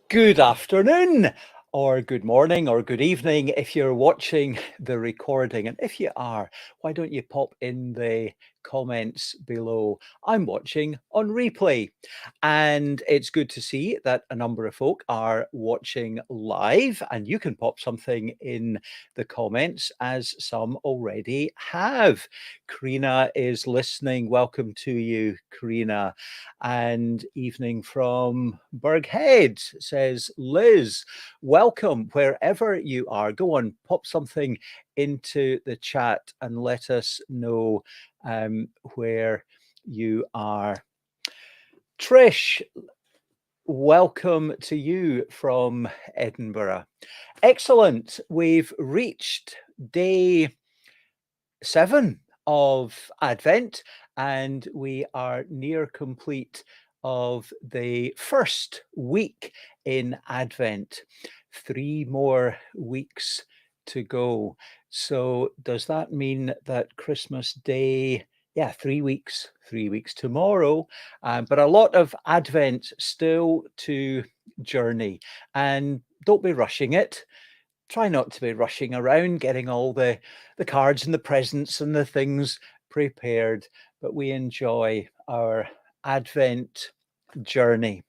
Good afternoon, or good morning, or good evening if you're watching the recording. And if you are, why don't you pop in the comments below? I'm watching on replay. And it's good to see that a number of folk are watching live, and you can pop something in the comments, as some already have. Karina is listening. Welcome to you, Karina. And evening from Burghead, says Liz. Welcome wherever you are. Go on, pop something into the chat and let us know where you are. Trish, welcome to you from Edinburgh. Excellent. We've reached day 7 of Advent, and we are near complete of the first week in Advent. 3 more weeks to go. So does that mean that Christmas Day, yeah, 3 weeks, 3 weeks tomorrow, but a lot of Advent still to journey, and don't be rushing it. Try not to be rushing around getting all the cards and the presents and the things prepared, but we enjoy our Advent journey.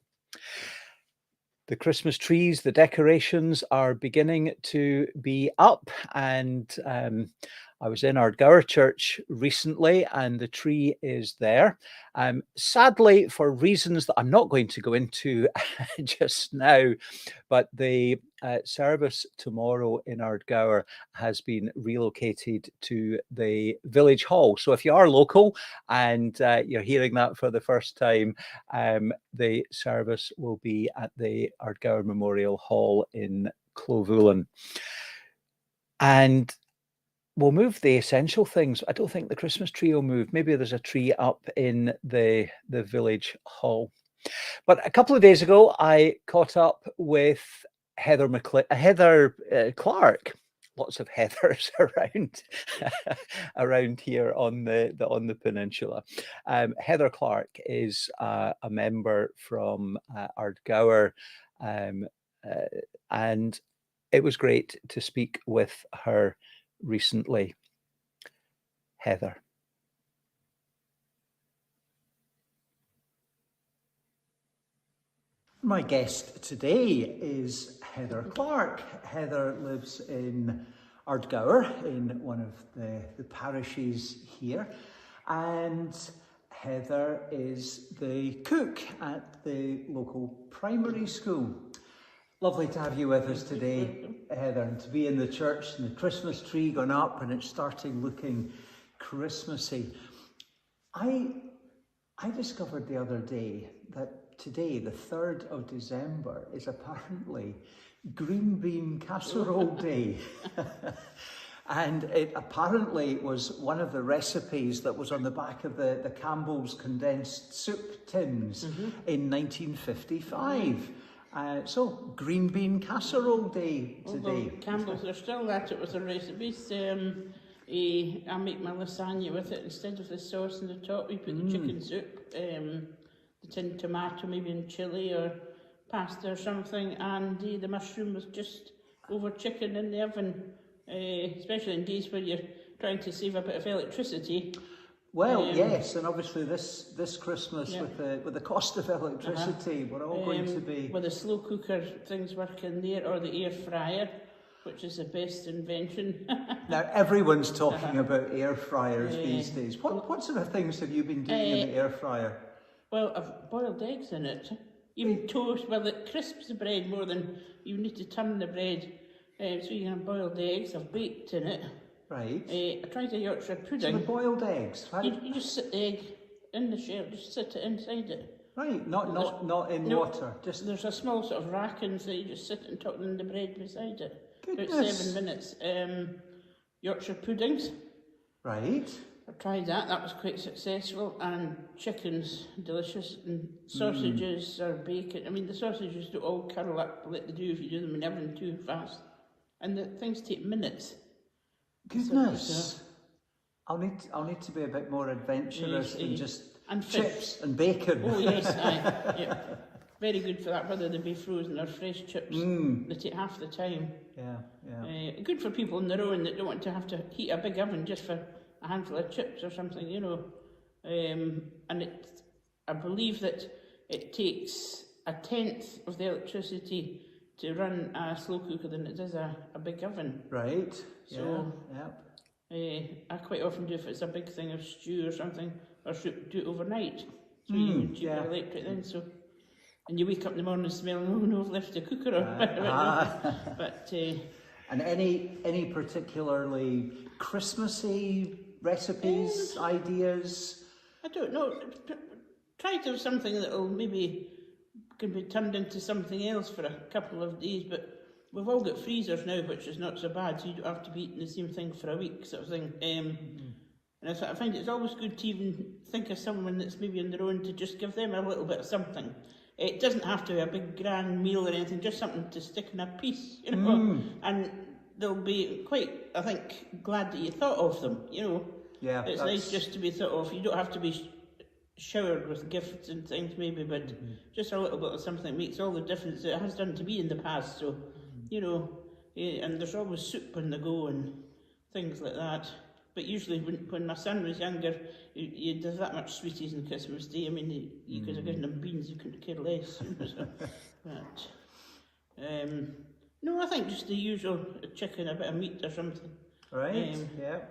The Christmas trees, the decorations are beginning to be up, and I was in Ardgour Church recently, and the tree is there. Sadly, for reasons that I'm not going to go into just now, but the service tomorrow in Ardgour has been relocated to the village hall. So if you are local and you're hearing that for the first time, the service will be at the Ardgour Memorial Hall in Clovellan. And we'll move the essential things. I don't think the Christmas tree will move. Maybe there's a tree up in the village hall. But a couple of days ago, I caught up with Heather Clark. Lots of Heathers around here on the peninsula. Heather Clark is a member from Ardgour, and it was great to speak with her recently. Heather. My guest today is Heather Clark. Heather lives in Ardgour, in one of the parishes here, and Heather is the cook at the local primary school. Lovely to have you with us today, Heather, and to be in the church and the Christmas tree going up and it's starting looking Christmassy. I discovered the other day that today, the 3rd of December, is apparently green bean casserole day. And it apparently was one of the recipes that was on the back of the Campbell's condensed soup tins in 1955. So, green bean casserole day today. Campbell's are still at it with the recipes. I make my lasagna with it. Instead of the sauce on the top, we put the chicken soup, the tinned tomato, maybe in chilli or pasta or something, and the mushroom was just over chicken in the oven, especially in days where you're trying to save a bit of electricity. Well, yes, and obviously this Christmas with the cost of electricity, we're all going to be... With a slow cooker, things work in there, or the air fryer, which is the best invention. Now, everyone's talking about air fryers these days. What sort of things have you been doing in the air fryer? Well, I've boiled eggs in it. Even toast, well, it crisps the bread more than you need to turn the bread. So you can have boiled eggs. I've baked in it. Right. I tried a Yorkshire pudding. So the boiled eggs, right? You just sit the egg in the shell, just sit it inside it. Right, not in water. Just there's a small sort of racken, so you just sit and tuck in the bread beside it. Goodness. About 7 minutes. Yorkshire puddings. Right. I tried that. That was quite successful. And chicken's delicious, and sausages or bacon. I mean, the sausages don't all curl up like they do if you do them in the oven too fast, and the things take minutes. Goodness. I'll need to be a bit more adventurous than just chips and bacon. Oh yes, aye. Yeah. very good for that, whether they be frozen or fresh chips. They take half the time. Good for people on their own that don't want to have to heat a big oven just for a handful of chips or something, you know. And I believe that it takes 1/10 of the electricity to run a slow cooker than it does a big oven. Right. So, I quite often do, if it's a big thing of stew or something, or soup, do it overnight. So you can keep your electric then. So, and you wake up in the morning smelling, oh no, I've left the cooker or whatever. But and any particularly Christmassy recipes, ideas? I don't know. Try to have something that'll maybe can be turned into something else for a couple of days, but we've all got freezers now, which is not so bad, so you don't have to be eating the same thing for a week, sort of thing. And I find it's always good to even think of someone that's maybe on their own, to just give them a little bit of something. It doesn't have to be a big grand meal or anything, just something to stick in a piece, you know. And they'll be quite, I think, glad that you thought of them, you know. Yeah, it's nice just to be thought of. You don't have to be showered with gifts and things maybe, but just a little bit of something makes all the difference. It has done to me in the past, so, you know, and there's always soup on the go and things like that. But usually when my son was younger, you do that much sweeties on Christmas Day. I mean, you could have given him beans, you couldn't care less. But, no, I think just the usual chicken, a bit of meat or something. Right, yeah.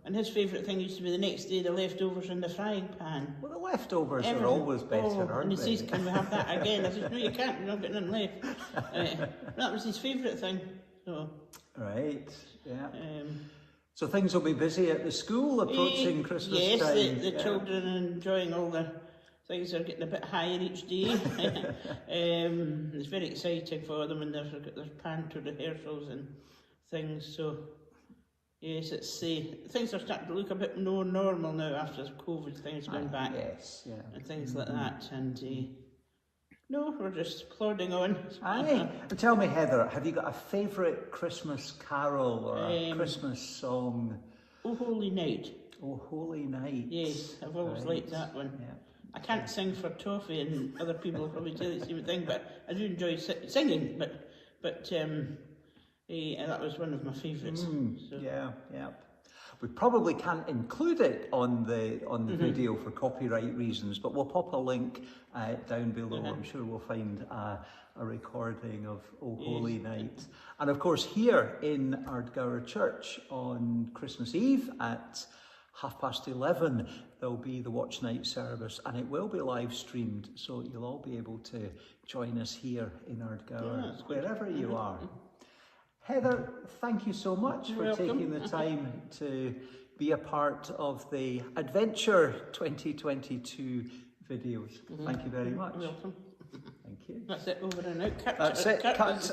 And his favourite thing used to be the next day, the leftovers in the frying pan. Well, the leftovers are always better, aren't they? And he says, can we have that again? I said, no, you can't, you're not getting none left. That was his favourite thing. So, right, yeah. So things will be busy at the school approaching Christmas yes, time. Yes, the children are enjoying all the things, are getting a bit higher each day. It's very exciting for them, and they've got their panto rehearsals and things, so... Yes, it's things are starting to look a bit more normal now after COVID things going back. Yes, yeah. And things like that. And no, we're just plodding on. Aye. And tell me, Heather, have you got a favourite Christmas carol or a Christmas song? Oh Holy Night. Oh Holy Night. Yes, I've always liked that one. Yeah. I can't sing for toffee, and other people will probably tell you the same thing, but I do enjoy singing. But and that was one of my favourites. So. Yeah. We probably can't include it on the video for copyright reasons, but we'll pop a link down below. I'm sure we'll find a recording of O Holy Night. And of course, here in Ardgour Church on Christmas Eve at 11:30, there'll be the watch night service, and it will be live streamed, so you'll all be able to join us here in Ardgour, wherever you are. Heather, thank you so much for taking the time to be a part of the Adventure 2022 videos. Thank you very much. You're welcome. Thank you. That's it, over and out. That's it, cut.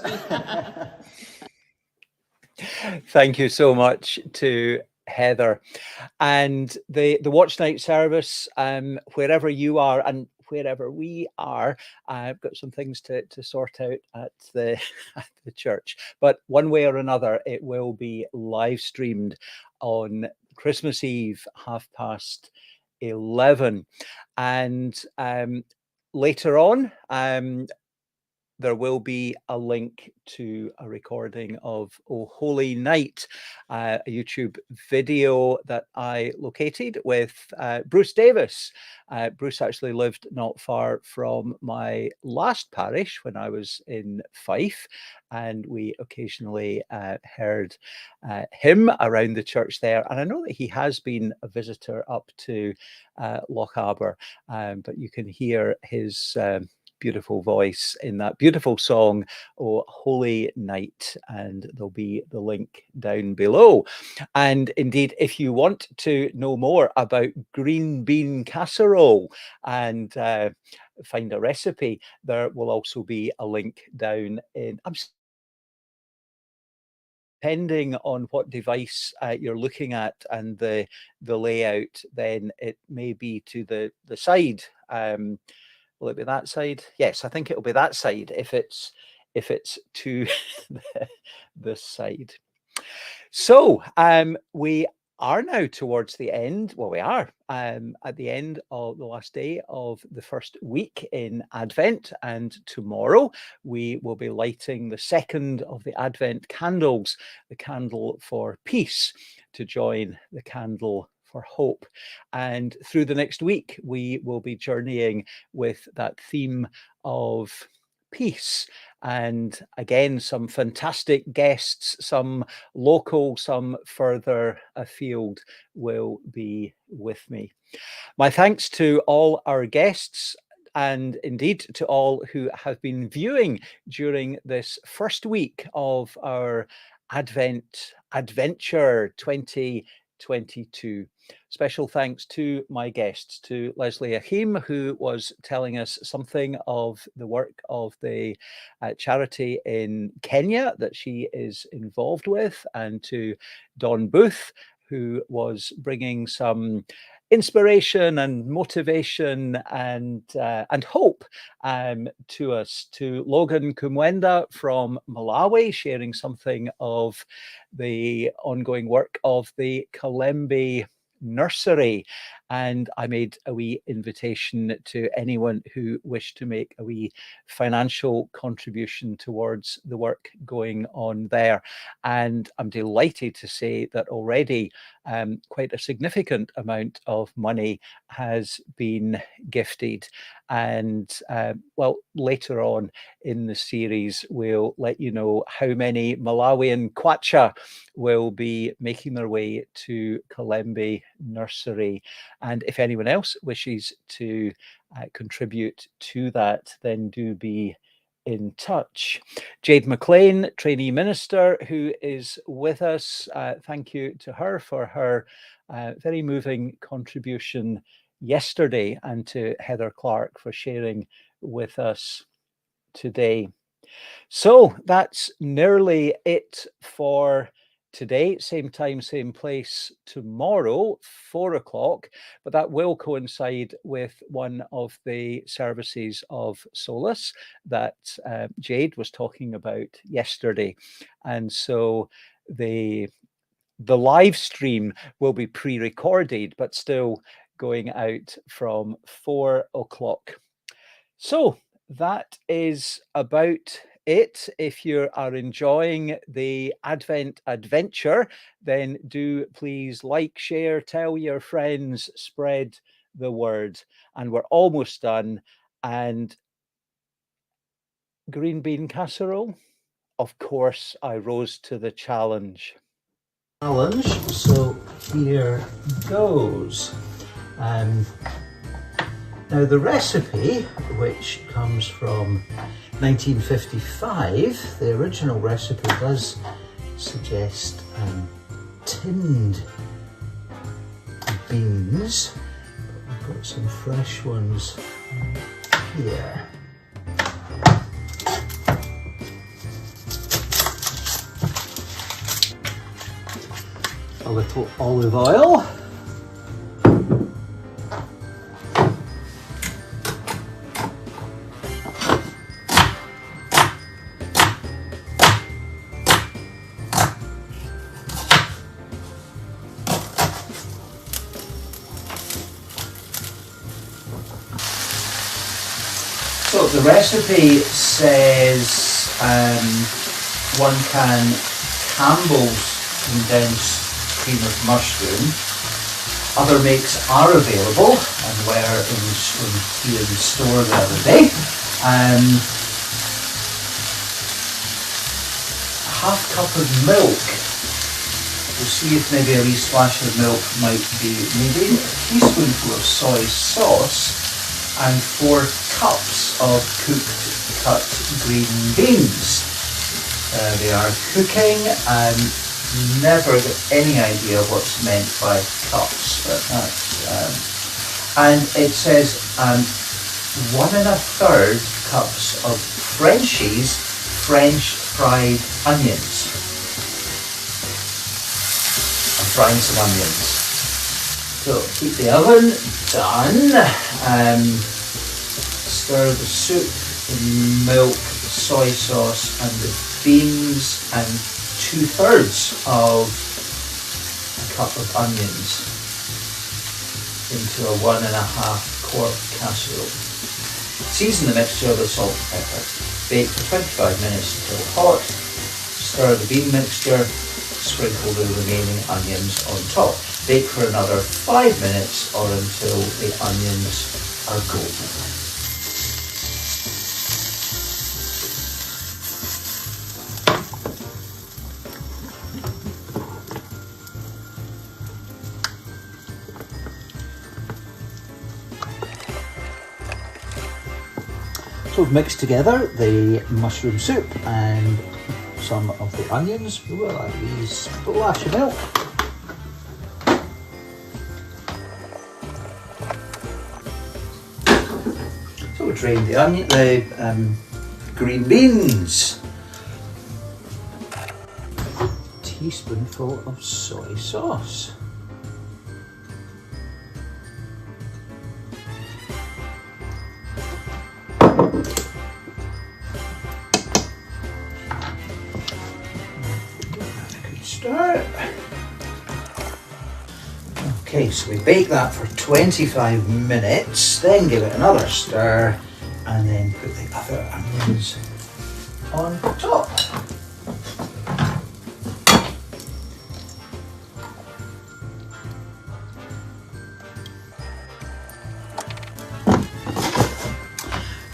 Thank you so much to Heather. And the watch night service, wherever you are and wherever we are, I've got some things to sort out at the church, but one way or another it will be live streamed on Christmas Eve 11:30, and later on there will be a link to a recording of O Holy Night, a YouTube video that I located with Bruce Davis. Bruce actually lived not far from my last parish when I was in Fife, and we occasionally heard him around the church there. And I know that he has been a visitor up to Lochaber, but you can hear his beautiful voice in that beautiful song, O Holy Night, and there'll be the link down below. And indeed, if you want to know more about green bean casserole and find a recipe, there will also be a link down in... Depending on what device you're looking at and the layout, then it may be to the side. Will it be that side? Yes, I think it'll be that side if it's to the side. So we are now towards the end. Well, we are at the end of the last day of the first week in Advent, and tomorrow we will be lighting the second of the Advent candles, the candle for peace, to join the candle for hope. And through the next week, we will be journeying with that theme of peace. And again, some fantastic guests, some local, some further afield, will be with me. My thanks to all our guests, and indeed to all who have been viewing during this first week of our Adventure 2022. Special thanks to my guests, to Leslie Achim, who was telling us something of the work of the charity in Kenya that she is involved with, and to Don Booth, who was bringing some inspiration and motivation and hope to us, to Logan Kumwenda from Malawi, sharing something of the ongoing work of the Kalembe Nursery. And I made a wee invitation to anyone who wished to make a wee financial contribution towards the work going on there. And I'm delighted to say that already quite a significant amount of money has been gifted. And well, later on in the series, we'll let you know how many Malawian kwacha will be making their way to Kalembe Nursery. And if anyone else wishes to contribute to that, then do be in touch. Jade McLean, trainee minister, who is with us. Thank you to her for her very moving contribution yesterday, and to Heather Clark for sharing with us today. So that's nearly it for today. Same time, same place tomorrow, 4 o'clock, but that will coincide with one of the services of Solace that Jade was talking about yesterday. And so the live stream will be pre-recorded, but still going out from 4 o'clock. So that is about it. If you are enjoying the Advent adventure, then do please like, share, tell your friends, spread the word. And we're almost done. And green bean casserole? Of course, I rose to the challenge. So here goes. Now the recipe, which comes from 1955, the original recipe does suggest tinned beans. We've got some fresh ones here. A little olive oil. So the recipe says 1 can Campbell's condensed cream of mushroom. Other makes are available and were here in the store the other day. Half cup of milk. We'll see if maybe a wee splash of milk might be needed. A teaspoonful of soy sauce and 4 cups of cooked cut green beans. They are cooking, and never get any idea what's meant by cups, but that's and it says 1 1/3 cups of Frenchie's French fried onions. I'm frying some onions. So heat the oven, done. Stir the soup, the milk, the soy sauce and the beans, and 2/3 of cup of onions into a 1.5-quart casserole. Season the mixture with salt and pepper. Bake for 25 minutes until hot. Stir the bean mixture. Sprinkle the remaining onions on top. Bake for another 5 minutes or until the onions are golden. So we've mixed together the mushroom soup and some of the onions. We will add a splash of milk. So we drained the green beans. A teaspoonful of soy sauce. Stir. Okay, so we bake that for 25 minutes, then give it another stir, and then put the other onions on top.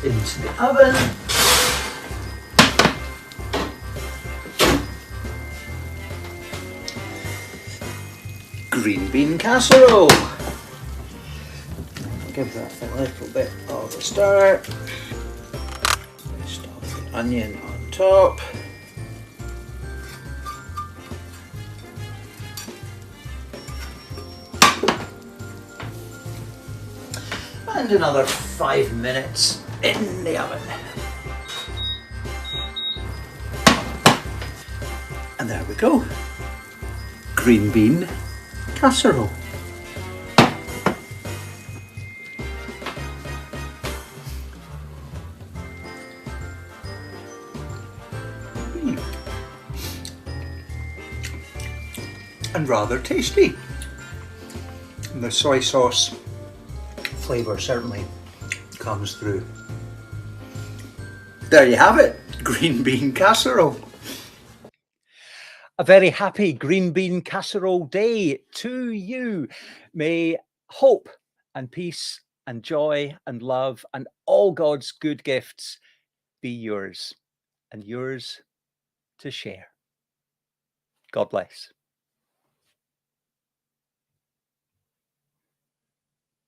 Into the oven. Green bean casserole. Give that a little bit of a stir. Stuff the onion on top. And another 5 minutes in the oven. And there we go. Green bean casserole. And rather tasty. And the soy sauce flavour certainly comes through. There you have it, green bean casserole. A very happy green bean casserole day to you. May hope and peace and joy and love and all God's good gifts be yours and yours to share. God bless.